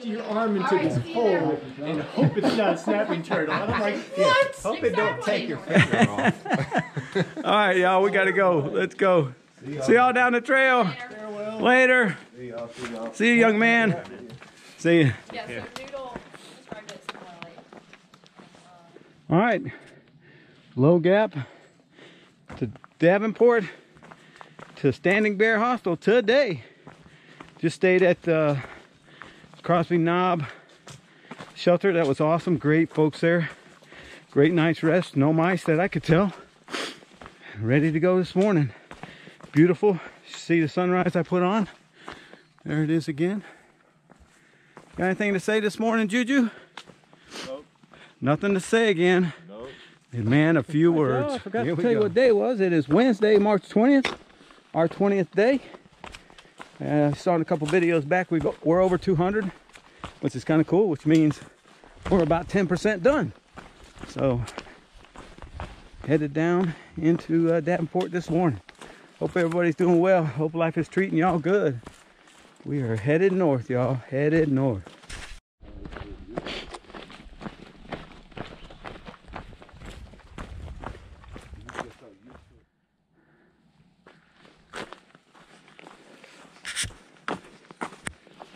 your arm into this hole and hope it's not a snapping turtle. And I'm like, what? Hope it don't take your finger off. All right, y'all, we gotta go. Let's go. See y'all down the trail. Later. See you, young man. See you. Yeah, so Noodle described it similarly. All right. Low Gap to Davenport to Standing Bear Hostel today. Just stayed at Crosby Knob shelter. That was awesome. Great folks there. Great night's rest. No mice that I could tell. Ready to go this morning. Beautiful. See the sunrise I put on? There it is again. Got anything to say this morning, Juju? Nope. Nothing to say again. Nope. Man, a few words. I forgot to tell you what day it was. It is Wednesday, March 20th. Our 20th day. I saw in a couple videos back we're over 200, which is kind of cool, which means we're about 10% done. So headed down into Davenport this morning. Hope everybody's doing well. Hope life is treating y'all good. We are headed north, y'all. Headed north.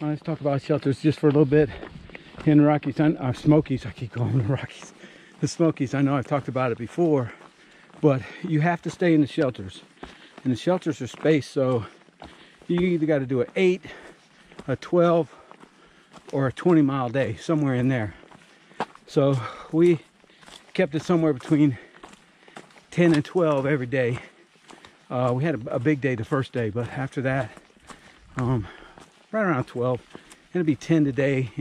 Let's talk about shelters just for a little bit. In the Rockies, Smokies, I keep calling them the Rockies. The Smokies, I know I've talked about it before, but you have to stay in the shelters. And the shelters are spaced, so you either got to do an 8, a 12, or a 20-mile day, somewhere in there. So we kept it somewhere between 10 and 12 every day. We had a big day the first day, but after that, right around 12. It'll be 10 today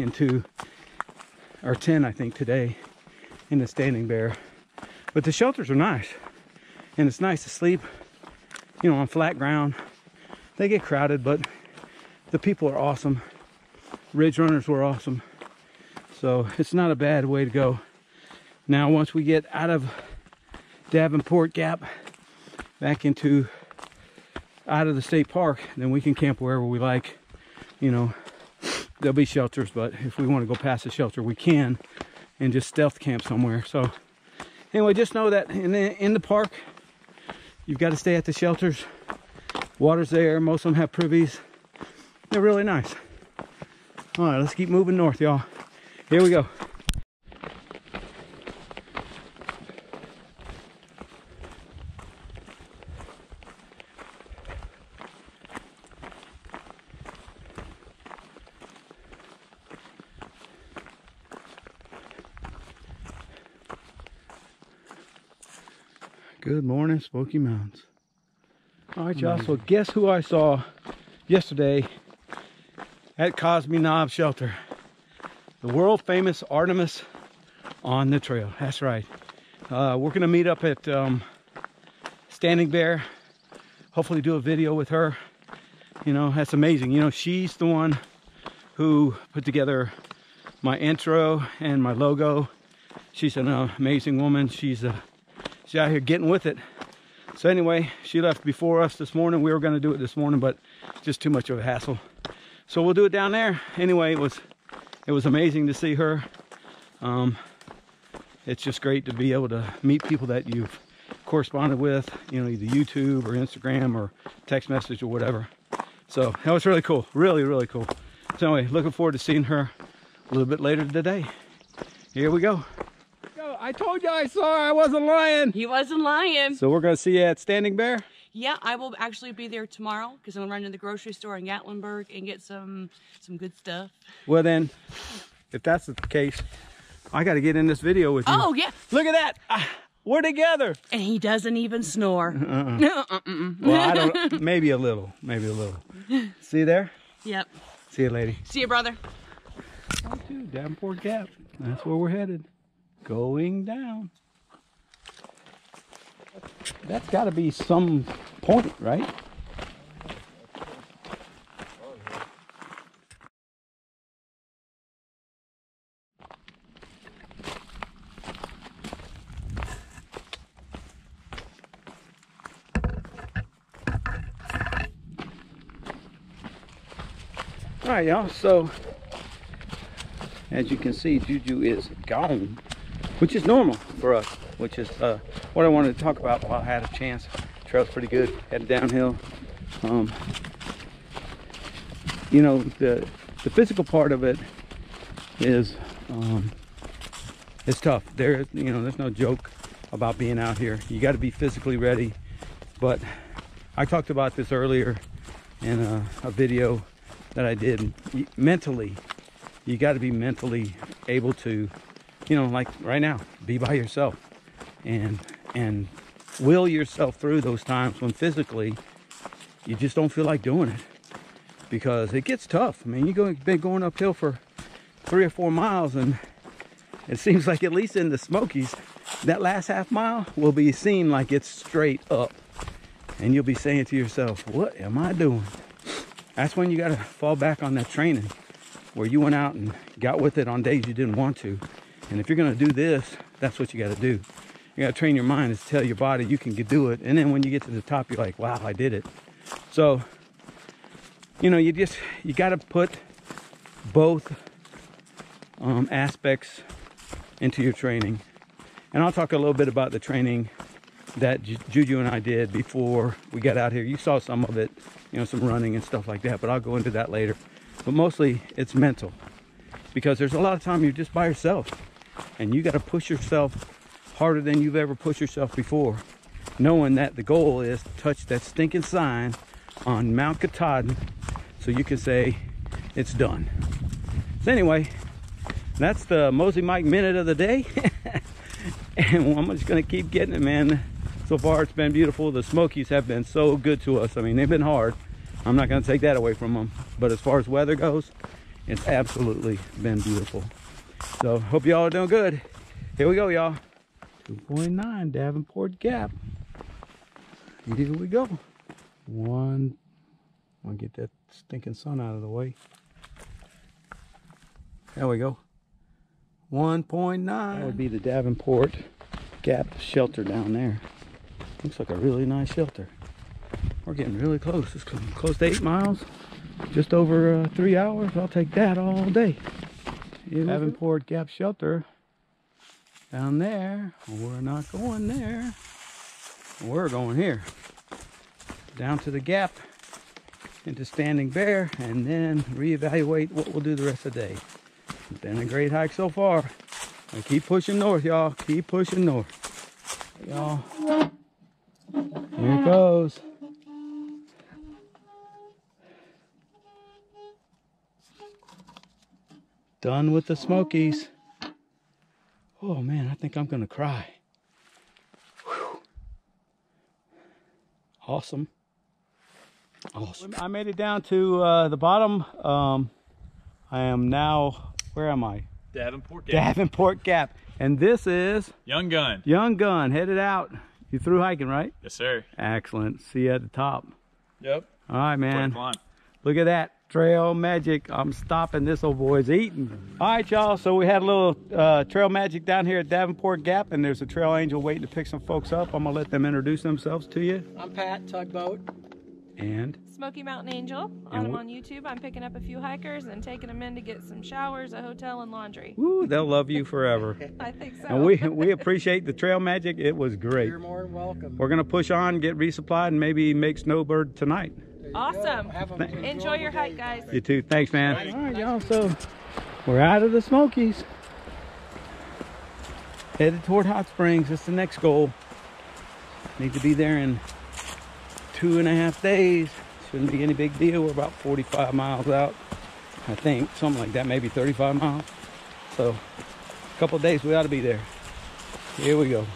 or 10 I think today in the Standing Bear. But the shelters are nice. And it's nice to sleep, you know, on flat ground. They get crowded, but the people are awesome. Ridge runners were awesome. So it's not a bad way to go. Now once we get out of Davenport Gap, back out of the state park, then we can camp wherever we like. You know, there'll be shelters, but if we want to go past the shelter, we can, and just stealth camp somewhere. So anyway, just know that in the park, you've got to stay at the shelters. Water's there. Most of them have privies. They're really nice. All right, let's keep moving north, y'all. Here we go. Good morning, Smoky Mountains. All right, y'all, so guess who I saw yesterday at Cosby Knob Shelter? The world famous Artemis on the trail. That's right. We're gonna meet up at Standing Bear. Hopefully do a video with her. You know, that's amazing. You know, she's the one who put together my intro and my logo. She's an amazing woman. She's out here getting with it. So anyway, she left before us this morning. We were going to do it this morning, but just too much of a hassle. So we'll do it down there. Anyway, it was amazing to see her. It's just great to be able to meet people that you've corresponded with, you know, either YouTube or Instagram or text message or whatever. So that was really cool. Really, really cool. So anyway, looking forward to seeing her a little bit later today. Here we go. I told you I saw her. I wasn't lying. He wasn't lying. So we're going to see you at Standing Bear? Yeah, I will actually be there tomorrow because I'm going to run to the grocery store in Gatlinburg and get some good stuff. Well then, if that's the case, I got to get in this video with you. Oh, yeah. Look at that. We're together. And he doesn't even snore. Well, I don't, maybe a little. Maybe a little. See you there? Yep. See you, lady. See you, brother. Davenport Gap. That's where we're headed. Going down. That's got to be some point, right? All right, y'all. So as you can see, Juju is gone, which is normal for us, which is what I wanted to talk about while I had a chance. Trail's pretty good, headed downhill. You know, the physical part of it is it's tough. There's no joke about being out here. You got to be physically ready. But I talked about this earlier in a video that I did. Mentally, you got to be mentally able to, like right now, be by yourself and will yourself through those times when physically you just don't feel like doing it, because it gets tough. I mean, you've been going uphill for 3 or 4 miles, and it seems like, at least in the Smokies, that last half mile will be seen like it's straight up, and you'll be saying to yourself, what am I doing? That's when you got to fall back on that training where you went out and got with it on days you didn't want to. And if you're going to do this, that's what you got to do. You got to train your mind to tell your body you can do it, and then when you get to the top, you're like, wow, I did it. So you got to put both aspects into your training. And I'll talk a little bit about the training that Juju and I did before we got out here. You saw some of it, some running and stuff like that, but I'll go into that later. But mostly it's mental, because there's a lot of time you're just by yourself, and you got to push yourself harder than you've ever pushed yourself before, knowing that the goal is to touch that stinking sign on Mount Katahdin so you can say it's done. So anyway, that's the Mosey Mike Minute of the day. And I'm just gonna keep getting it, man. So far it's been beautiful. The Smokies have been so good to us. I mean, they've been hard. I'm not gonna take that away from them, but as far as weather goes, it's absolutely been beautiful. So hope y'all are doing good. Here we go, y'all. 2.9 Davenport Gap. Here we go. I'll get that stinking sun out of the way. There we go. 1.9. That would be the Davenport Gap shelter down there. Looks like a really nice shelter. We're getting really close. It's close to 8 miles. Just over 3 hours. I'll take that all day. Davenport Gap shelter down there. We're not going there. We're going here. Down to the gap, into Standing Bear, and then reevaluate what we'll do the rest of the day. It's been a great hike so far. I keep pushing north, y'all. Keep pushing north. Y'all. Here it goes. Done with the Smokies. Oh man, I think I'm gonna cry. Whew. Awesome. Awesome. I made it down to the bottom. I am now, where am I? Davenport Gap. Davenport Gap. And this is? Young Gun. Young Gun, headed out. You through hiking, right? Yes, sir. Excellent. See you at the top. Yep. All right, man. Climb. Look at that. Trail magic. I'm stopping. This old boy's eating. All right, y'all. So we had a little trail magic down here at Davenport Gap, and there's a trail angel waiting to pick some folks up. I'm going to let them introduce themselves to you. I'm Pat, Tugboat. And Smoky Mountain Angel. I'm on YouTube. I'm picking up a few hikers and taking them in to get some showers, a hotel, and laundry. woo, they'll love you forever. I think so. And we appreciate the trail magic. It was great. You're more than welcome. We're going to push on, get resupplied, and maybe make Snowbird tonight. Awesome. Enjoy your hike, guys. You too. Thanks, man. All right, y'all. So we're out of the Smokies. Headed toward Hot Springs. That's the next goal. Need to be there in 2.5 days. Shouldn't be any big deal. We're about 45 miles out, I think. Something like that, maybe 35 miles. So a couple of days we ought to be there. Here we go.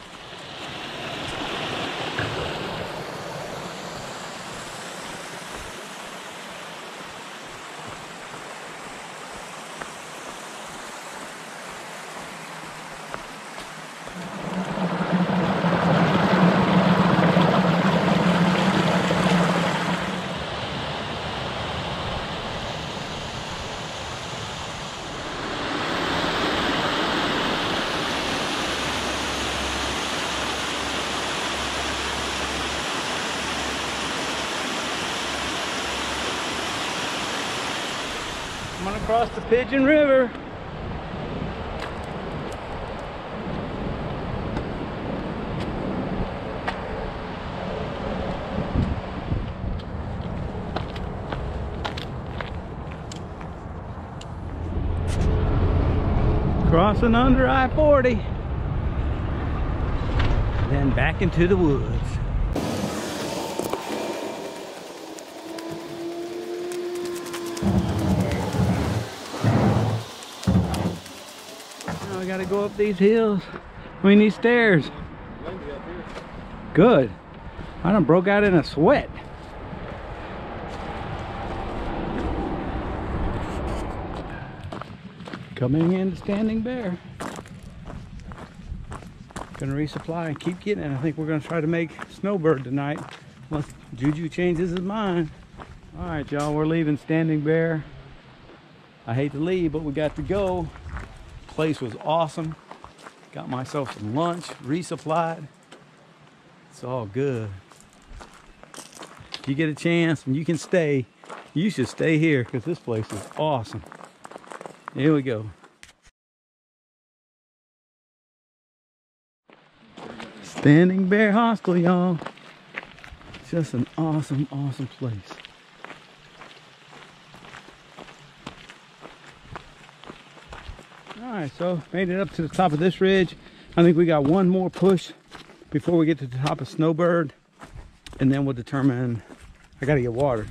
Coming across the Pigeon River. Crossing under I-40. Then back into the woods. Now I gotta go up these hills. I mean these stairs. Good. I done broke out in a sweat. Coming into Standing Bear. Gonna resupply and keep getting it. I think we're gonna try to make Snowbird tonight unless Juju changes his mind. All right, y'all, we're leaving Standing Bear. I hate to leave, but we got to go. Place was awesome. Got myself some lunch, resupplied. It's all good. If you get a chance and you can stay, you should stay here because this place is awesome. Here we go. Standing Bear Hostel, y'all. Just an awesome, awesome place. Alright, so made it up to the top of this ridge. I think we got one more push before we get to the top of Snowbird. And then we'll determine, I gotta get water,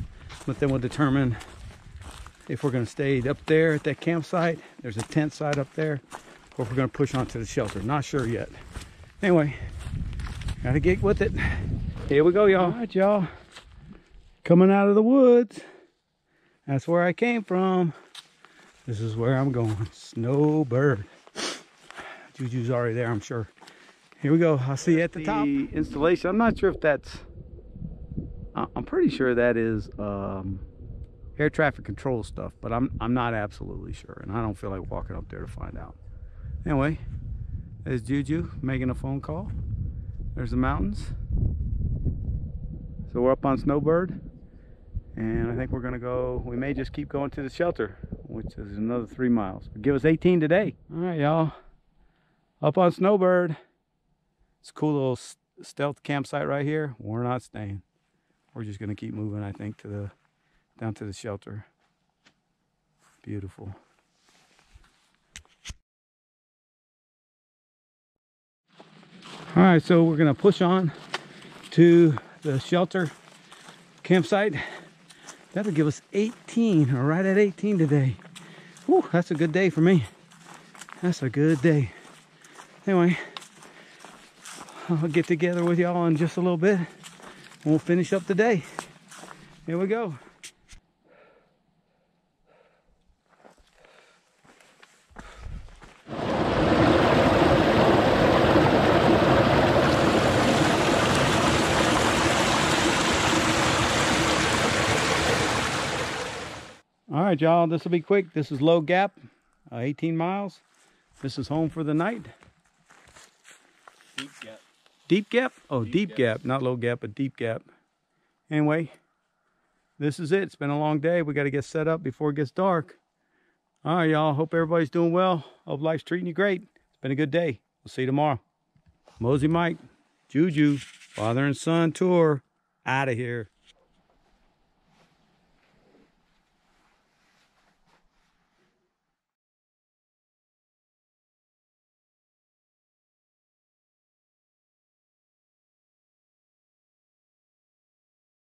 but then we'll determine if we're gonna stay up there at that campsite. There's a tent site up there, or if we're gonna push onto the shelter. Not sure yet. Anyway, gotta get with it. Here we go, y'all. All right, y'all. Coming out of the woods. That's where I came from. This is where I'm going. Snowbird. Juju's already there, I'm sure. Here we go. I'll see you at the top. The installation. I'm not sure if that's... I'm pretty sure that is air traffic control stuff, but I'm not absolutely sure, and I don't feel like walking up there to find out. Anyway, there's Juju making a phone call. There's the mountains. So we're up on Snowbird, and I think we're gonna go, we may just keep going to the shelter, which is another 3 miles. Give us 18 today. All right, y'all, up on Snowbird. It's a cool little stealth campsite right here. We're not staying. We're just gonna keep moving, I think, to the down to the shelter. Beautiful. All right, so we're gonna push on to the shelter campsite. That'll give us 18, or right at 18 today. Whew, that's a good day for me. That's a good day. Anyway, I'll get together with y'all in just a little bit. We'll finish up the day. Here we go. All right, y'all, this will be quick. This is Low Gap, 18 miles. This is home for the night. Deep Gap. Deep Gap? Oh, Deep Gap. Not Low Gap, but Deep Gap. Anyway, this is it. It's been a long day. We got to get set up before it gets dark. All right, y'all. Hope everybody's doing well. Hope life's treating you great. It's been a good day. We'll see you tomorrow. Mosey Mike, Juju, father and son tour, out of here.